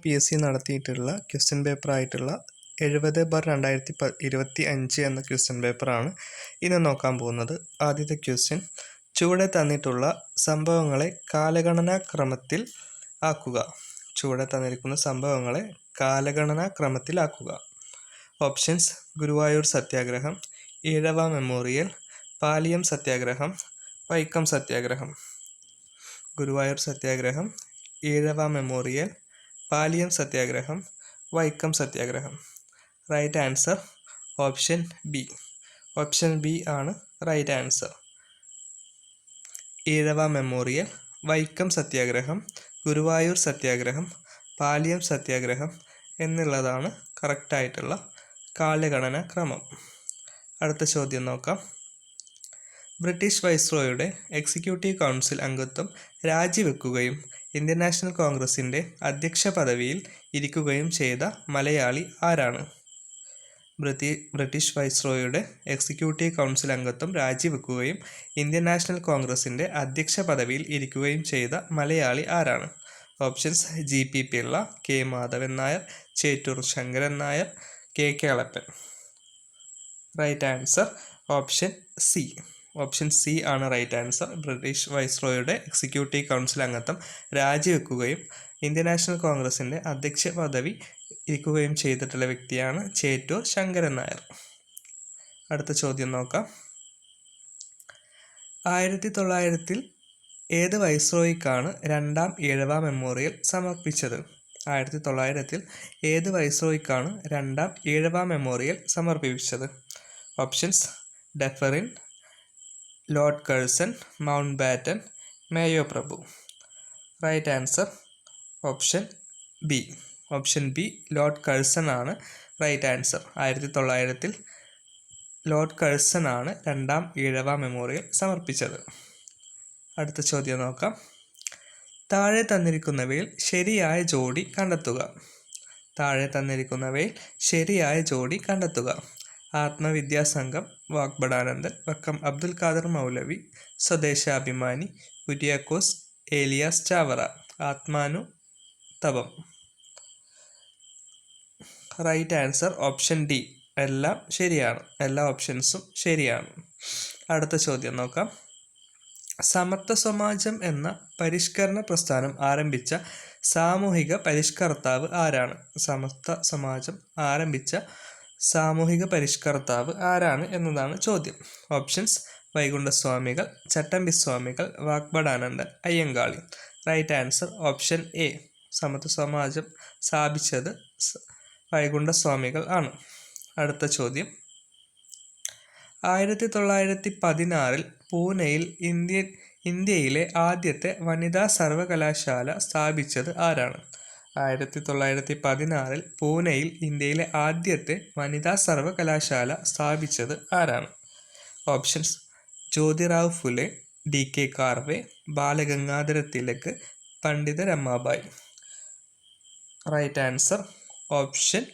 PSC നടത്തിയിട്ടുള്ള question പേപ്പറായിട്ടുള്ള 70/2025 എന്ന question പേപ്പറാണ് ഇന്ന് നോക്കാൻ പോകുന്നത്. ആദ്യത്തെ ക്വസ്റ്റ്യൻ, ചുവടെ തന്നിട്ടുള്ള സംഭവങ്ങളെ കാലഗണനാക്രമത്തിൽ ആക്കുക. ചുവടെ തന്നിരിക്കുന്ന സംഭവങ്ങളെ കാലഗണനാക്രമത്തിലാക്കുക. ഓപ്ഷൻസ്: ഗുരുവായൂർ സത്യാഗ്രഹം, ഈഴവ മെമ്മോറിയൽ, പാലിയം സത്യാഗ്രഹം, വൈക്കം സത്യാഗ്രഹം. ഗുരുവായൂർ സത്യാഗ്രഹം, ഈഴവ മെമ്മോറിയൽ, പാലിയം സത്യാഗ്രഹം, വൈക്കം സത്യാഗ്രഹം. Right answer option B. Option B ആണ് right answer. Ezhava memorial, Vaikom സത്യാഗ്രഹം, ഗുരുവായൂർ സത്യാഗ്രഹം, പാലിയം സത്യാഗ്രഹം എന്നുള്ളതാണ് കറക്റ്റായിട്ടുള്ള കാലഗണന ക്രമം. അടുത്ത ചോദ്യം നോക്കാം. ബ്രിട്ടീഷ് വൈസ്രോയുടെ എക്സിക്യൂട്ടീവ് കൗൺസിൽ അംഗത്വം രാജിവെക്കുകയും ഇന്ത്യൻ നാഷണൽ കോൺഗ്രസിൻ്റെ അധ്യക്ഷ പദവിയിൽ ഇരിക്കുകയും ചെയ്ത മലയാളി ആരാണ്? ബ്രിട്ടീഷ് വൈസ്രോയുടെ എക്സിക്യൂട്ടീവ് കൗൺസിൽ അംഗത്വം രാജിവെക്കുകയും ഇന്ത്യൻ നാഷണൽ കോൺഗ്രസിൻ്റെ അധ്യക്ഷ പദവിയിൽ ഇരിക്കുകയും ചെയ്ത മലയാളി ആരാണ്? Options: GP Pillai, K Madhavan Nair, Chettur Sankaran Nair, KK Kelappan. Right answer option C. Option C ആണ് റൈറ്റ് ആൻസർ. ബ്രിട്ടീഷ് വൈസ്രോയുടെ എക്സിക്യൂട്ടീവ് കൗൺസിൽ അംഗത്വം രാജിവെക്കുകയും ഇന്ത്യൻ നാഷണൽ കോൺഗ്രസിൻ്റെ അധ്യക്ഷ പദവി ഇരിക്കുകയും ചെയ്തിട്ടുള്ള വ്യക്തിയാണ് ചേറ്റൂർ ശങ്കരൻ നായർ. അടുത്ത ചോദ്യം നോക്കാം. 1900 ഏത് വൈസ്രോയിക്കാണ് രണ്ടാം ഈഴവ മെമ്മോറിയൽ സമർപ്പിച്ചത്? 1900 ഏത് വൈസ്രോയിക്കാണ് രണ്ടാം ഈഴവ മെമ്മോറിയൽ സമർപ്പിച്ചത്? Options: Dufferin, Lord Curzon, Mountbatten, Mayo പ്രഭു. Right answer option B. Option B Lord Curzon ആണ് റൈറ്റ് ആൻസർ. 1900 ലോർഡ് കഴ്സൺ ആണ് രണ്ടാം ഈഴവ മെമ്മോറിയൽ സമർപ്പിച്ചത്. അടുത്ത ചോദ്യം നോക്കാം. താഴെ തന്നിരിക്കുന്നവയിൽ ശരിയായ ജോഡി കണ്ടെത്തുക. താഴെ തന്നിരിക്കുന്നവയിൽ ശരിയായ ജോഡി കണ്ടെത്തുക. Atmavidya Sangham, Vagbhatanandan, Vakkom Abdul Khader Moulavi, Swadeshabhimani, Kuriakose Elias Chavara, Atmanuthapam. Right answer option D. എല്ലാം ശരിയാണ്. എല്ലാ ഓപ്ഷൻസും ശരിയാണ്. അടുത്ത ചോദ്യം നോക്കാം. സമത്വ സമാജം എന്ന പരിഷ്കരണ പ്രസ്ഥാനം ആരംഭിച്ച സാമൂഹിക പരിഷ്കർത്താവ് ആരാണ്? സമത്വ സമാജം ആരംഭിച്ച സാമൂഹിക പരിഷ്കർത്താവ് ആരാണ് എന്നതാണ് ചോദ്യം. Options: Vaikunda Swamikal, Chattampi Swamikal, Vagbhatanandan, Ayyankali. Right answer option A. Samathwa Samajam സ്ഥാപിച്ചത് വൈകുണ്ഠസ്വാമികൾ ആണ്. അടുത്ത ചോദ്യം. 1916 പൂനെയിൽ ഇന്ത്യയിലെ ആദ്യത്തെ വനിതാ സർവകലാശാല സ്ഥാപിച്ചത് ആരാണ്? 1916 പൂനെയിൽ ഇന്ത്യയിലെ ആദ്യത്തെ വനിതാ സർവകലാശാല സ്ഥാപിച്ചത് ആരാണ്? Options: Jyotirao Phule, DK Karve, Balagangadhara Tilak, Pandita Ramabai. Right answer option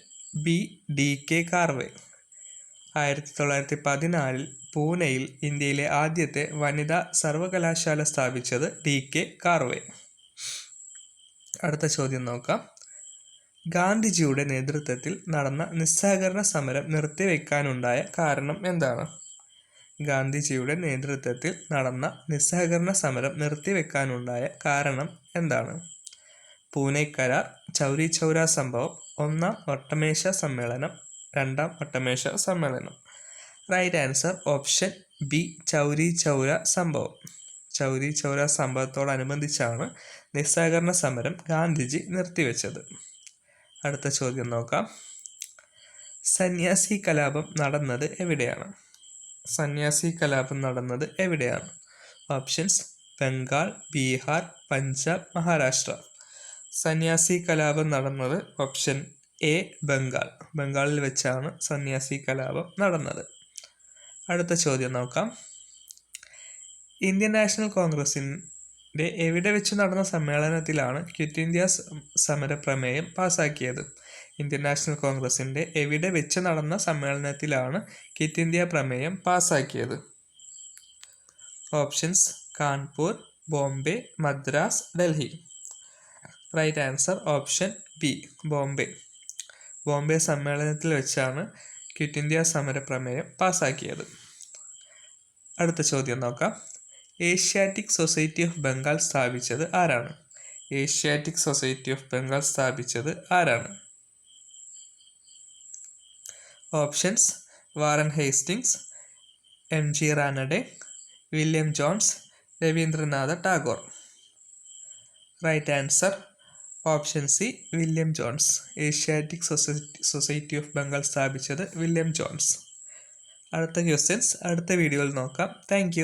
B, DK Karve. 1916 പൂനെയിൽ ഇന്ത്യയിലെ ആദ്യത്തെ വനിതാ സർവകലാശാല സ്ഥാപിച്ചത് DK കാർവെ. അടുത്ത ചോദ്യം നോക്കാം. ഗാന്ധിജിയുടെ നേതൃത്വത്തിൽ നടന്ന നിസ്സഹകരണ സമരം നിർത്തിവെക്കാനുണ്ടായ കാരണം എന്താണ്? ഗാന്ധിജിയുടെ നേതൃത്വത്തിൽ നടന്ന നിസ്സഹകരണ സമരം നിർത്തിവെക്കാനുണ്ടായ കാരണം എന്താണ്? പൂനെ കരാർ, ചൗരി ചൗര സംഭവം, ഒന്നാം വട്ടമേശ സമ്മേളനം, രണ്ടാം വട്ടമേശ സമ്മേളനം. Right answer option B, Chauri Chaura സംഭവം. ചൗരി ചൗര സംഭവത്തോടനുബന്ധിച്ചാണ് നിസ്സഹകരണ സമരം ഗാന്ധിജി നിർത്തിവെച്ചത്. അടുത്ത ചോദ്യം നോക്കാം. സന്യാസി കലാപം നടന്നത് എവിടെയാണ്? സന്യാസി കലാപം നടന്നത് എവിടെയാണ്? ഓപ്ഷൻസ്: ബംഗാൾ, ബീഹാർ, പഞ്ചാബ്, മഹാരാഷ്ട്ര. സന്യാസി കലാപം നടന്നത് ഓപ്ഷൻ എ, ബംഗാൾ. ബംഗാളിൽ വെച്ചാണ് സന്യാസി കലാപം നടന്നത്. അടുത്ത ചോദ്യം നോക്കാം. ഇന്ത്യൻ നാഷണൽ കോൺഗ്രസിൻ്റെ എവിടെ വെച്ച് നടന്ന സമ്മേളനത്തിലാണ് ക്വിറ്റ് ഇന്ത്യ സമര പ്രമേയം പാസാക്കിയത്? ഇന്ത്യൻ നാഷണൽ കോൺഗ്രസിൻ്റെ എവിടെ വെച്ച് നടന്ന സമ്മേളനത്തിലാണ് ക്വിറ്റ് ഇന്ത്യ പ്രമേയം പാസാക്കിയത്? Options: Kanpur, Bombay, Madras, Delhi. Right answer option B, Bombay. Bombay സമ്മേളനത്തിൽ വെച്ചാണ് ക്വിറ്റ് ഇന്ത്യ സമര പ്രമേയം പാസാക്കിയത്. അടുത്ത ചോദ്യം നോക്കാം. ഏഷ്യാറ്റിക് സൊസൈറ്റി ഓഫ് ബംഗാൾ സ്ഥാപിച്ചത് ആരാണ്? ഏഷ്യാറ്റിക് സൊസൈറ്റി ഓഫ് ബംഗാൾ സ്ഥാപിച്ചത് ആരാണ്? Options: Warren Hastings, M G Ranade, William Jones, Rabindranath Tagore. Right answer option C, William Jones. Asiatic Society of Bengal സ്ഥാപിച്ചത് വില്യം ജോൺസ്. അടുത്ത ക്വസ്റ്റ്യൻസ് അടുത്ത വീഡിയോയിൽ നോക്കാം. താങ്ക്